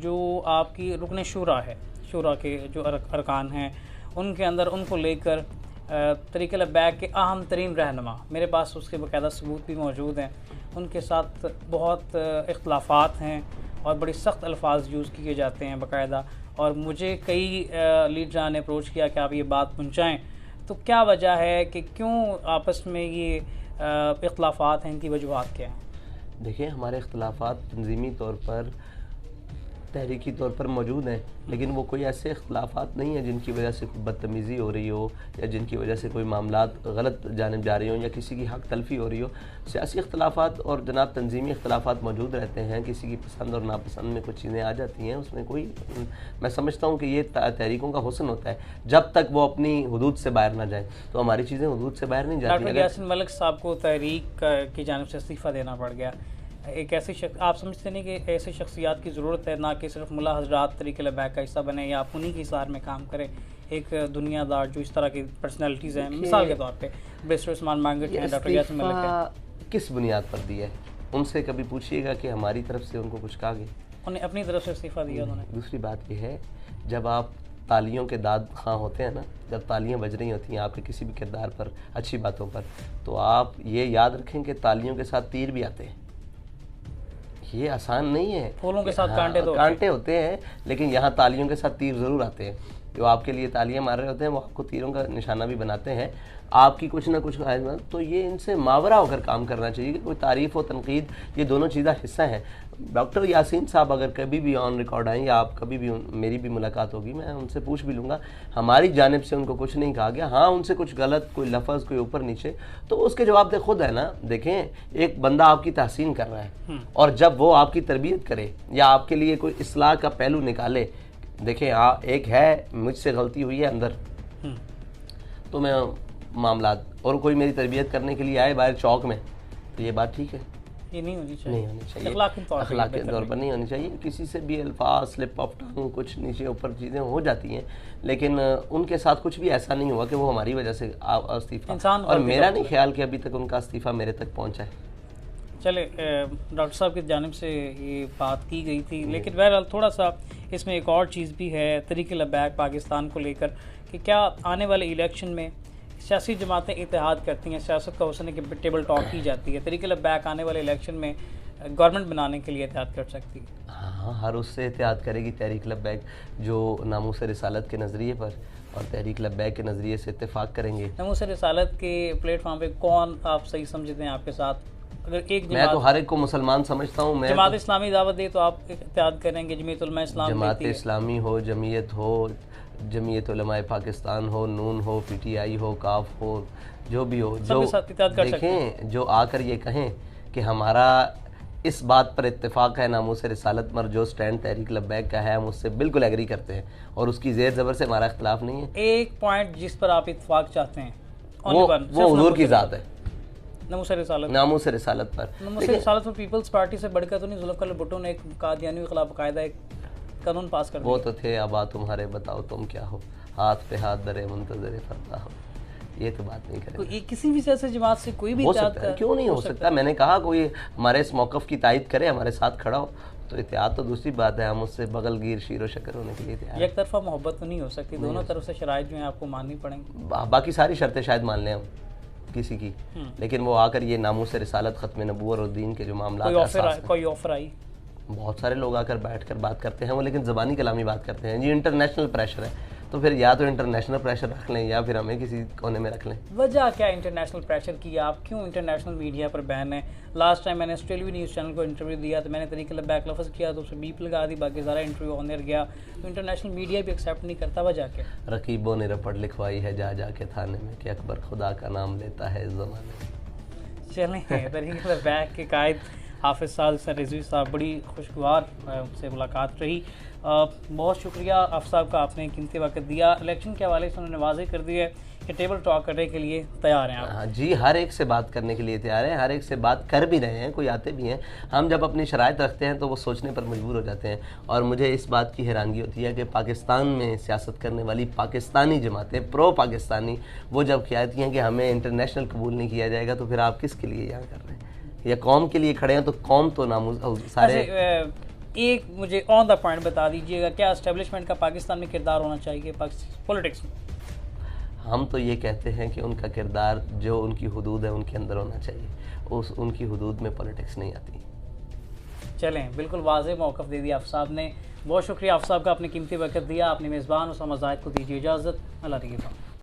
جو آپ کی رکن شورا ہے، شورا کے جو ارکان ہیں ان کے اندر ان کو لے کر طریق لبیک کے اہم ترین رہنما، میرے پاس اس کے باقاعدہ ثبوت بھی موجود ہیں، ان کے ساتھ بہت اختلافات ہیں اور بڑی سخت الفاظ یوز کیے جاتے ہیں باقاعدہ، اور مجھے کئی لیڈران نے اپروچ کیا کہ آپ یہ بات پہنچائیں، تو کیا وجہ ہے کہ کیوں آپس میں یہ اختلافات ہیں، ان کی وجوہات کیا ہیں؟ دیکھیں، ہمارے اختلافات تنظیمی طور پر، تحریکی طور پر موجود ہیں، لیکن وہ کوئی ایسے اختلافات نہیں ہیں جن کی وجہ سے کوئی بدتمیزی ہو رہی ہو یا جن کی وجہ سے کوئی معاملات غلط جانب جا رہی ہوں یا کسی کی حق تلفی ہو رہی ہو۔ سیاسی اختلافات اور جناب تنظیمی اختلافات موجود رہتے ہیں، کسی کی پسند اور ناپسند میں کچھ چیزیں آ جاتی ہیں، اس میں کوئی، میں سمجھتا ہوں کہ یہ تحریکوں کا حسن ہوتا ہے جب تک وہ اپنی حدود سے باہر نہ جائیں، تو ہماری چیزیں حدود سے باہر نہیں جاتی۔ ڈاکٹر یاسین ملک صاحب کو تحریک کی جانب سے استعفیٰ دینا پڑ گیا، ایک ایسی آپ سمجھتے نہیں کہ ایسی شخصیات کی ضرورت ہے، نہ کہ صرف ملا حضرات طریق لبیک کا حصہ بنے یا آپ انہی کی اثار میں کام کریں، ایک دنیا دار جو اس طرح کی پرسنالٹیز ہیں، مثال کے طور پہ بیسٹر عثمان مانگٹ ہیں، ڈاکٹر یاسین ملک ہیں، کس بنیاد پر دیا ہے؟ ان سے کبھی پوچھیے گا کہ ہماری طرف سے ان کو کچھ کہا گیا؟ انہیں اپنی طرف سے استعفیٰ دیا انہوں نے۔ دوسری بات یہ ہے، جب آپ تالیوں کے داد خواں ہوتے ہیں نا، جب تالیاں بج رہی ہوتی ہیں آپ کے کسی بھی کردار پر، اچھی باتوں پر، تو آپ یہ یاد رکھیں کہ تالیوں کے ساتھ تیر بھی آتے ہیں، یہ آسان نہیں ہے۔ پھولوں کے ساتھ کانٹے ہوتے ہیں، لیکن یہاں تالیوں کے ساتھ تیر ضرور آتے ہیں۔ جو آپ کے لیے تالیاں مار رہے ہوتے ہیں وہ آپ کو تیروں کا نشانہ بھی بناتے ہیں، آپ کی کچھ نہ کچھ، تو یہ ان سے ماورا ہو کر کام کرنا چاہیے کہ کوئی تعریف و تنقید، یہ دونوں چیزیں حصہ ہیں۔ ڈاکٹر یاسین صاحب اگر کبھی بھی آن ریکارڈ آئیں یا آپ کبھی بھی میری بھی ملاقات ہوگی، میں ان سے پوچھ بھی لوں گا، ہماری جانب سے ان کو کچھ نہیں کہا گیا، ہاں ان سے کچھ غلط، کوئی لفظ، کوئی اوپر نیچے، تو اس کے جواب دہ خود ہے نا۔ دیکھیں، ایک بندہ آپ کی تحسین کر رہا ہے اور جب وہ آپ کی تربیت کرے یا آپ کے لیے کوئی اصلاح کا پہلو نکالے، دیکھیں ایک ہے مجھ سے غلطی ہوئی ہے اندر، تو میں معاملات، اور کوئی میری تربیت کرنے کے لیے آئے باہر چوک میں، تو یہ بات ٹھیک ہے، یہ نہیں ہونی چاہیے، اخلاقی طور پر نہیں ہونی چاہیے۔ کسی سے بھی الفاظ، سلپ آف ٹنگ، کچھ نیچے اوپر چیزیں ہو جاتی ہیں، لیکن ان کے ساتھ کچھ بھی ایسا نہیں ہوا کہ وہ ہماری وجہ سے استعفیٰ، اور میرا نہیں خیال کہ ابھی تک ان کا استعفیٰ میرے تک پہنچا ہے۔ چلے ڈاکٹر صاحب کی جانب سے یہ بات کی گئی تھی، لیکن بہرحال تھوڑا سا اس میں ایک اور چیز بھی ہے طریق لبیک پاکستان کو لے کر، کہ کیا آنے والے الیکشن میں سیاسی جماعتیں اتحاد کرتی ہیں، سیاست کا حسن کی ٹیبل ٹاک کی جاتی ہے، طریق لبیک آنے والے الیکشن میں گورنمنٹ بنانے کے لیے اتحاد کر سکتی ہے؟ ہاں، ہر اس سے اتحاد کرے گی تحریک لبیک جو ناموس رسالت کے نظریے پر اور تحریک لبیک کے نظریے سے اتفاق کریں گے۔ ناموس رسالت کے پلیٹ فارم پہ کون آپ صحیح سمجھتے ہیں آپ کے ساتھ؟ اگر ایک میں تو ہر ایک کو مسلمان سمجھتا ہوں، میں جماعت اسلامی دعوت دے تو آپ اتحاد کریں گے، جمعیت علماء اسلام، جماعت اسلامی ہو، جمعیت ہو، جمعیت علماء پاکستان ہو، نون ہو، پی ٹی آئی ہو، کاف ہو، جو بھی ہو، جو دیکھیں، جو آ کر یہ کہیں کہ ہمارا اس بات پر اتفاق ہے ناموس رسالت پر، جو سٹینڈ تحریک لبیک کا ہے، ہم اس سے بالکل ایگری کرتے ہیں اور اس کی زیر زبر سے ہمارا اختلاف نہیں ہے۔ ایک پوائنٹ جس پر آپ اتفاق چاہتے ہیں وہ حضور کی ذات ہے، ناموس رسالت، ناموس رسالت پر۔ ناموس رسالت میں پیپلز پارٹی سے بڑھ کر تو نہیں، ذوالفقار بھٹو نے ایک قادیانیوں کے خلاف باقاعدہ ایک قانون پاس کر دیا۔ وہ تو تھے آبا تمہارے، بتاؤ تم کیا ہو، ہاتھ پہ ہاتھ درے منتظر فردا ہو، یہ تو بات نہیں کریں گے۔ کسی بھی سیاسی جماعت سے کوئی بھی ہو سکتا ہے، کیوں نہیں ہو سکتا؟ میں نے کہا کوئی ہمارے اس موقف کی تائید کرے، ہمارے ساتھ کھڑا ہو، تو اتحاد تو دوسری بات ہے، ہم اس سے بغل گیر شیر و شکر ہونے کے لیے تیار ہیں۔ ایک طرفہ محبت تو نہیں ہو سکتی، دونوں طرف سے شرائط جو ہیں آپ کو ماننی پڑیں گی۔ باقی ساری شرطیں شاید مان لیں ہم کسی کی، لیکن وہ آ کر یہ ناموس رسالت، ختم نبوت اور دین کے جو معاملات، کوئی آفر آئی، بہت سارے لوگ آ کر بیٹھ کر بات کرتے ہیں، وہ لیکن زبانی کلامی بات کرتے ہیں، جی انٹرنیشنل پریشر ہے، تو پھر یا تو انٹرنیشنل پریشر رکھ لیں یا پھر ہمیں کسی کونے میں رکھ لیں۔ وجہ کیا انٹرنیشنل پریشر کی؟ آپ کیوں انٹرنیشنل میڈیا پر بین ہیں؟ لاسٹ ٹائم میں نے آسٹریلوی نیوز چینل کو انٹرویو دیا تو میں نے طریق لبیک لفظ کیا تو اس میں بیپ لگا دی، باقی سارا انٹرویو آن ایئر گیا، تو انٹرنیشنل میڈیا بھی ایکسیپٹ نہیں کرتا، وجہ کیا؟ رقیبوں نے رپٹ لکھوائی ہے جا جا کے تھانے میں کہ اکبر خدا کا نام لیتا ہے اس زمانے میں۔ چلیں، طریق لبیک کے قائد حافظ سعد حسین رضوی صاحب، بڑی خوشگوار سے ملاقات رہی، بہت شکریہ حافظ صاحب کا، آپ نے قیمتی وقت دیا۔ الیکشن کے حوالے سے انہوں نے واضح کر دیا ہے کہ ٹیبل ٹاک کرنے کے لیے تیار ہیں آپ؟ جی، ہر ایک سے بات کرنے کے لیے تیار ہیں، ہر ایک سے بات کر بھی رہے ہیں، کوئی آتے بھی ہیں۔ ہم جب اپنی شرائط رکھتے ہیں تو وہ سوچنے پر مجبور ہو جاتے ہیں، اور مجھے اس بات کی حیرانگی ہوتی ہے کہ پاکستان میں سیاست کرنے والی پاکستانی جماعتیں، پرو پاکستانی، وہ جب کہتی ہیں کہ ہمیں انٹرنیشنل قبول نہیں کیا جائے گا، تو پھر آپ کس کے لیے یہاں کر رہے ہیں؟ یا قوم کے لیے کھڑے ہیں تو قوم تو ناموس سارے۔ ایک مجھے آن دا پوائنٹ بتا دیجیے گا، کیا اسٹیبلشمنٹ کا پاکستان میں کردار ہونا چاہیے پولیٹکس میں؟ ہم تو یہ کہتے ہیں کہ ان کا کردار جو ان کی حدود ہے ان کے اندر ہونا چاہیے، ان کی حدود میں پولیٹکس نہیں آتی۔ چلیں، بالکل واضح موقف دے دیا آپ صاحب نے، بہت شکریہ آپ صاحب کا، اپنے قیمتی وقت دیا۔ اپنے میزبان اسامہ زاہد کو دیجیے اجازت، اللہ نگہبان۔